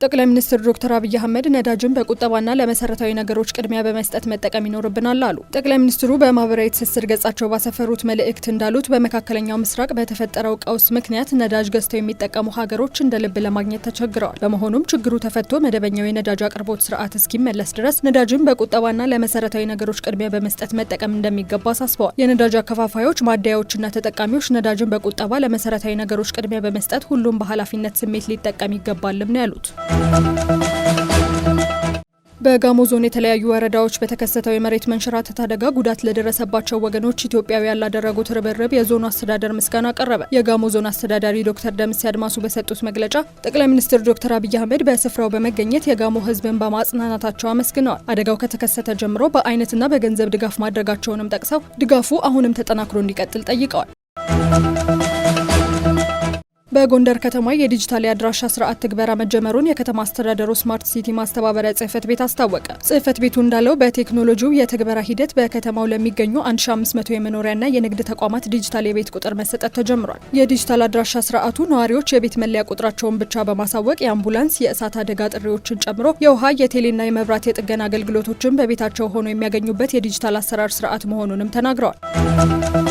ጠቅላይ ሚኒስትር ዶክተር አብይ አህመድ ነዳጅን በቁጠባና ለመሰረታዊ ነገሮች ቅድሚያ በመስጠት መጠቀም ይኖርብናል አሉ። ጠቅላይ ሚኒስትሩ በማህበራዊ ትስስር ገጻቸው ባሰፈሩት መልእክት እንዳሉት በመካከለኛው ምስራቅ በተፈጠረው ቀውስ ምክንያት ነዳጅ ገዝተው የሚጠቀሙ ሀገሮች እንደ ልብ ለማግኘት ተቸግረዋል። በመሆኑም ችግሩ ተፈቶ መደበኛው የነዳጅ አቅርቦት ስርዓት እስኪመለስ ድረስ ነዳጅን በቁጠባና ለመሰረታዊ ነገሮች ቅድሚያ በመስጠት መጠቀም እንደሚገባ አሳስበዋል። የነዳጅ አከፋፋዮች፣ ማደያዎችና ተጠቃሚዎች ነዳጅን በቁጠባ ለመሰረታዊ ነገሮች ቅድሚያ በመስጠት ሁሉም በኃላፊነት ስሜት ሊጠቀም ይገባልም ነው ያሉት። በጋሞ ዞን የተለያዩ ወረዳዎች በተከሰተው የመሬት መንሸራተት አደጋ ጉዳት ለደረሰባቸው ወገኖች ኢትዮጵያውያን ላደረጉት ርብርብ የዞኑ አስተዳደር ምስጋና አቀረበ። የጋሞ ዞን አስተዳዳሪ ዶክተር ደምሴ አድማሱ በሰጡት መግለጫ ጠቅላይ ሚኒስትር ዶክተር አብይ አህመድ በስፍራው በመገኘት የጋሞ ሕዝብን በማጽናናታቸው አመስግነዋል። አደጋው ከተከሰተ ጀምሮ በአይነትና በገንዘብ ድጋፍ ማድረጋቸውንም ጠቅሰው ድጋፉ አሁንም ተጠናክሮ እንዲቀጥል ጠይቀዋል። በጎንደር ከተማ የዲጂታል የአድራሻ ስርዓት ትግበራ መጀመሩን የከተማ አስተዳደሩ ስማርት ሲቲ ማስተባበሪያ ጽህፈት ቤት አስታወቀ። ጽህፈት ቤቱ እንዳለው በቴክኖሎጂው የትግበራ ሂደት በከተማው ለሚገኙ 1500 የመኖሪያና የንግድ ተቋማት ዲጂታል የቤት ቁጥር መሰጠት ተጀምሯል። የዲጂታል አድራሻ ስርዓቱ ነዋሪዎች የቤት መለያ ቁጥራቸውን ብቻ በማሳወቅ የአምቡላንስ፣ የእሳት አደጋ ጥሪዎችን ጨምሮ የውሃ፣ የቴሌና የመብራት የጥገና አገልግሎቶችን በቤታቸው ሆኖ የሚያገኙበት የዲጂታል አሰራር ስርዓት መሆኑንም ተናግረዋል።